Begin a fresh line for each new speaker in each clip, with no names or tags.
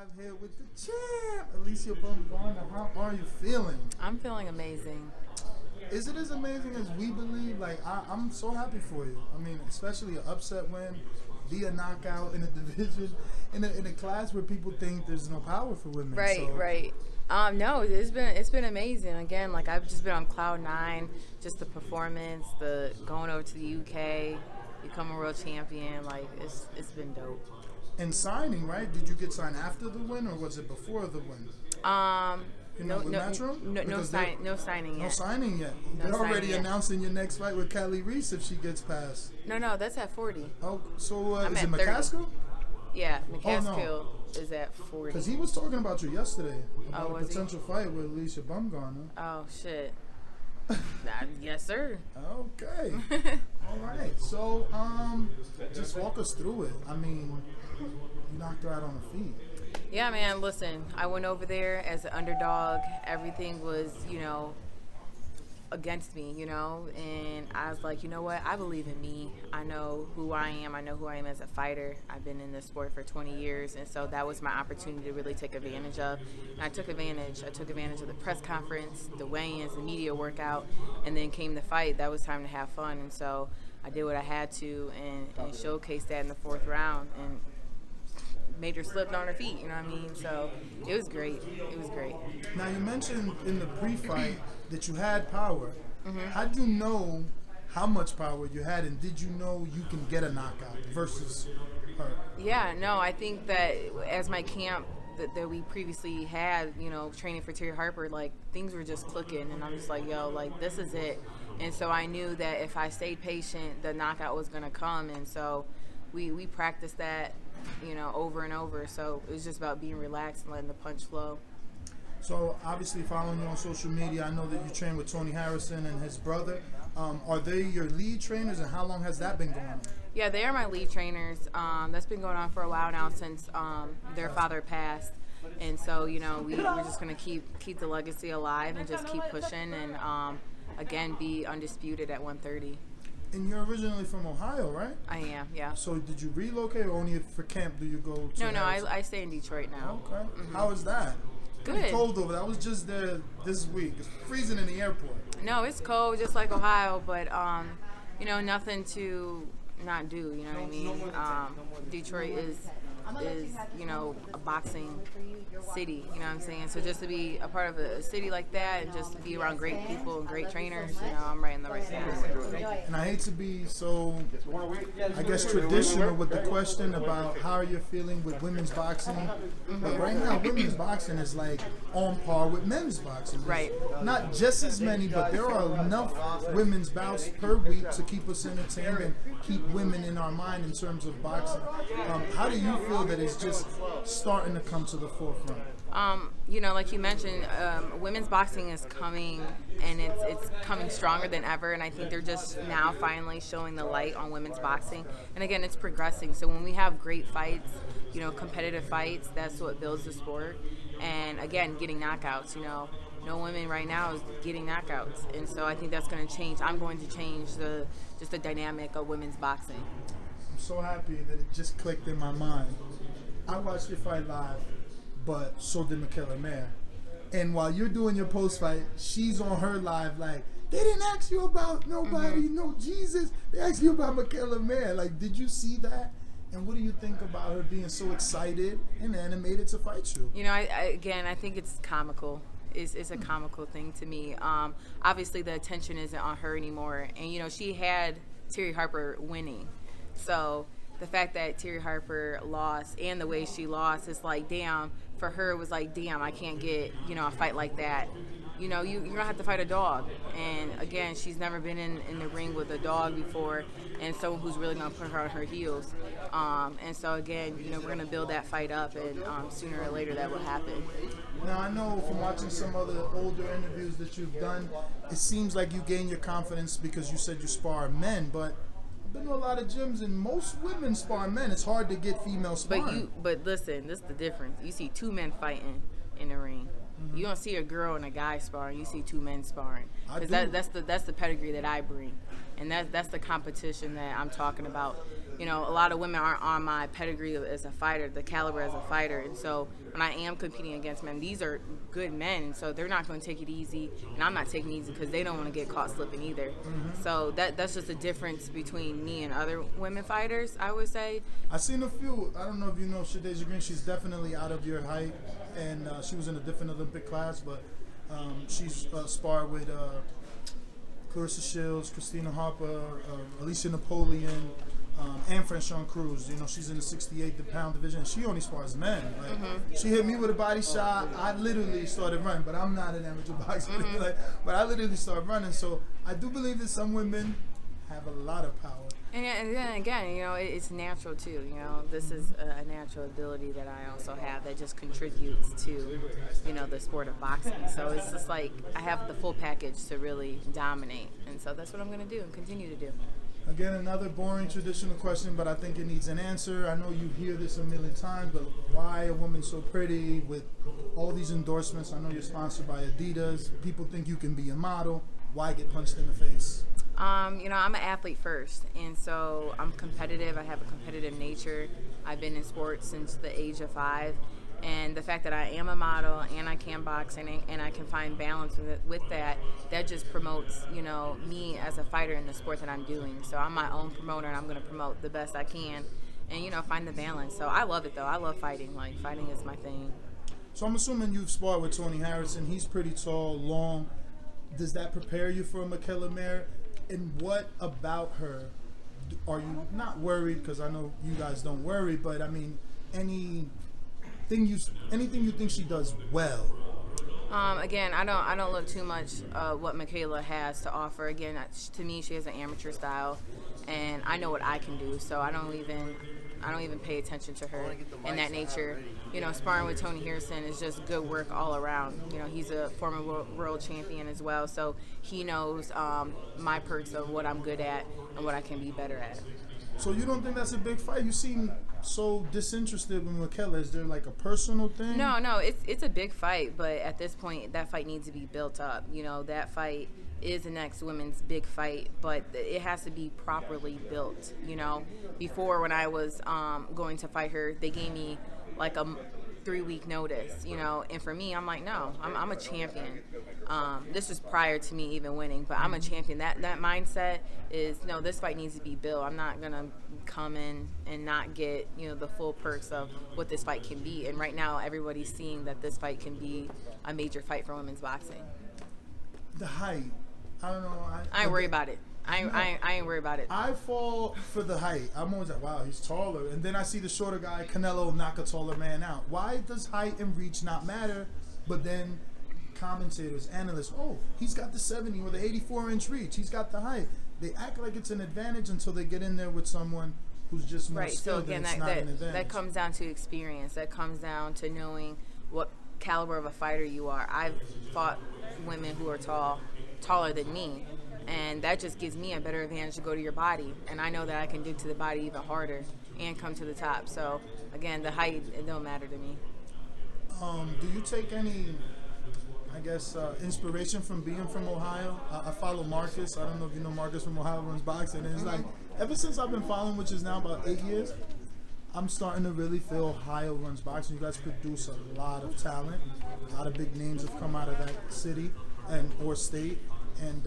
live here with the champ, Alycia Baumgardner. How are you feeling?
I'm feeling amazing.
Is it as amazing as we believe? Like, I'm so happy for you. I mean, especially an upset win via knockout in a division, in a class where people think there's no power for women.
Right. No, it's been amazing. Again, like I've just been on cloud nine, just the performance, the going over to the UK, become a world champion. Like it's been dope.
And signing, right? Did you get signed after the win or was it before the win?
No signing yet.
No signing yet. They're already announcing your next fight with Kelly Reese if she gets past.
No, that's at 40.
Oh, so is it
30.
McCaskill?
Yeah, McCaskill is at 40.
Because he was talking about you yesterday about a
was
potential fight with Alycia Baumgardner.
Oh shit. Yes, sir.
Okay. All right. So, just walk us through it. I mean, you knocked her out on her feet.
Yeah, man, listen, I went over there as an underdog. Everything was, against me, and I was like, you know what? I believe in me. I know who I am. I know who I am as a fighter. I've been in this sport for 20 years, and so that was my opportunity to really take advantage of. And I took advantage. I took advantage of the press conference, the weigh-ins, the media workout, and then came the fight. That was time to have fun, and so I did what I had to and showcased that in the fourth round and made her slip on her feet, you know what I mean? So it was great. It was great.
Now, you mentioned in the pre-fight that you had power.
Mm-hmm.
How did you know how much power you had, and did you know you can get a knockout versus her?
Yeah, no, I think that as my camp that we previously had, training for Terry Harper, like, things were just clicking, and I'm just like, yo, like, this is it. And so I knew that if I stayed patient, the knockout was going to come, and so we practiced that, over and over. So it was just about being relaxed and letting the punch flow.
So obviously following you on social media, I know that you train with Tony Harrison and his brother. Are they your lead trainers, and how long has that been going on?
Yeah, they are my lead trainers. That's been going on for a while now since their father passed. And so, we're just going to keep the legacy alive and just keep pushing and, again, be undisputed at 130.
And you're originally from Ohio, right?
I am, yeah.
So did you relocate, or only for camp do you go to?
No, I stay in Detroit now.
Okay.
Mm-hmm.
How is that?
Good.
Pretty cold over there. I was just there this week. It's freezing in the airport.
No, it's cold, just like Ohio, but, nothing to not do, you know what I mean? Detroit is a boxing city, you know what I'm saying? So just to be a part of a city like that and just to be around great people and great trainers, I'm right in the right place.
And I hate to be so, I guess, traditional with the question about how you're feeling with women's boxing. But right now, women's boxing is like on par with men's boxing.
Right.
Not just as many, but there are enough women's bouts per week to keep us entertained and keep women in our mind in terms of boxing. How do you feel that it's just starting to come to the forefront?
Like you mentioned, women's boxing is coming, and it's coming stronger than ever, and I think they're just now finally showing the light on women's boxing. And again, it's progressing. So when we have great fights, competitive fights, that's what builds the sport. And again, getting knockouts, no women right now is getting knockouts. And so I think that's going to change. I'm going to change the dynamic of women's boxing.
I'm so happy that it just clicked in my mind. I watched your fight live, but so did Mikaela. And while you're doing your post-fight, she's on her live like, they didn't ask you about nobody, no Jesus. They asked you about Mikaela. Like, did you see that? And what do you think about her being so excited and animated to fight you?
I think it's comical. It's a comical thing to me. Obviously, the attention isn't on her anymore. And, she had Terry Harper winning. So the fact that Terry Harper lost and the way she lost, it's like, damn, for her it was like, damn, I can't get, a fight like that. You're going to have to fight a dog. And, again, she's never been in the ring with a dog before and someone who's really going to put her on her heels. And so, again, we're going to build that fight up, and sooner or later that will happen.
Now, I know from watching some of the older interviews that you've done, it seems like you gain your confidence because you said you spar men, but I've been to a lot of gyms and most women spar men. It's hard to get female sparring.
But listen, this is the difference. You see two men fighting in the ring. Mm-hmm. You don't see a girl and a guy sparring. You see two men sparring. Because that's the pedigree that I bring. And that's the competition that I'm talking about. You know, a lot of women aren't on my pedigree as a fighter, the caliber as a fighter. And so when I am competing against men, these are good men. And so they're not going to take it easy. And I'm not taking it easy because they don't want to get caught slipping either. So that's just a difference between me and other women fighters, I would say.
I've seen a few. I don't know if you know Shadasia Green. She's definitely out of your height. And she was in a different Olympic class. But she's sparred with Clarissa Shields, Christina Harper, Alicia Napoleon, and Franchon Cruz. You know, she's in the 68-pound division. She only spars men. Like, she hit me with a body shot. I literally started running, but I'm not an amateur boxer. But I literally started running. So I do believe that some women have a lot of power.
And then again, you know, it's natural too. You know, this is a natural ability that I also have that just contributes to, you know, the sport of boxing. So it's just like I have the full package to really dominate, and so that's what I'm going to do and continue to do.
Again, another boring traditional question, but I think it needs an answer. I know you hear this a million times, but why a woman so pretty with all these endorsements? I know you're sponsored by Adidas. People think you can be a model. Why get punched in the face?
You know, I'm an athlete first, and so I'm competitive. I have a competitive nature. I've been in sports since the age of 5, and the fact that I am a model and I can box and I can find balance with that just promotes, you know, me as a fighter in the sport that I'm doing. So I'm my own promoter, and I'm going to promote the best I can and, you know, find the balance. So I love it, though. I love fighting. Like, fighting is my thing.
So I'm assuming you've sparred with Tony Harrison. He's pretty tall, long. Does that prepare you for Mikaela Mayer? And what about her are you not worried? Because I know you guys don't worry, but I mean, anything you think she does well?
Again, I don't look too much what Mikaela has to offer. Again, to me, she has an amateur style, and I know what I can do. So I don't even pay attention to her in that nature. You know, sparring with Tony Harrison is just good work all around. You know, he's a former world champion as well, so he knows my perks of what I'm good at and what I can be better at.
So you don't think that's a big fight? You seem so disinterested with Mikaela. Is there like a personal thing?
No, it's a big fight, but at this point, that fight needs to be built up. You know, that fight is the next women's big fight, but it has to be properly built. You know, before when I was going to fight her, they gave me like a 3-week notice, you know, and for me, I'm like, no, I'm a champion. This is prior to me even winning, but I'm a champion. That mindset is, no, this fight needs to be built. I'm not gonna come in and not get, you know, the full perks of what this fight can be. And right now, everybody's seeing that this fight can be a major fight for women's boxing.
The height, I don't know.
I ain't worried about it. I ain't worried about it.
I fall for the height. I'm always like, wow, he's taller. And then I see the shorter guy, Canelo, knock a taller man out. Why does height and reach not matter? But then commentators, analysts, oh, he's got the 70 or the 84-inch reach. He's got the height. They act like it's an advantage until they get in there with someone who's just more skilled. So again,
that comes down to experience. That comes down to knowing what caliber of a fighter you are. I've fought women who are taller than me. And that just gives me a better advantage to go to your body. And I know that I can dig to the body even harder and come to the top. So, again, the height, it don't matter to me.
Do you take any, I guess, inspiration from being from Ohio? I follow Marcus. I don't know if you know Marcus from Ohio Runs Boxing. And it's like, ever since I've been following, which is now about 8 years, I'm starting to really feel Ohio Runs Boxing. You guys produce a lot of talent. A lot of big names have come out of that city or state. And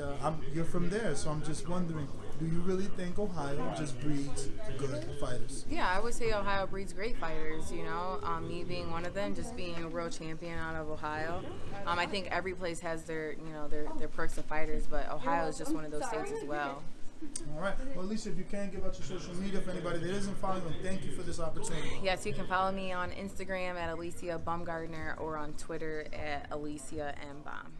you're from there, so I'm just wondering, do you really think Ohio just breeds good fighters?
Yeah, I would say Ohio breeds great fighters, you know, me being one of them, just being a world champion out of Ohio. I think every place has their perks of fighters, but Ohio is just one of those states as well.
All right. Well, Alycia, if you can, give out your social media for anybody that isn't following, thank you for this opportunity.
Yes, you can follow me on Instagram at Alycia Baumgardner or on Twitter at Alycia M. Baum.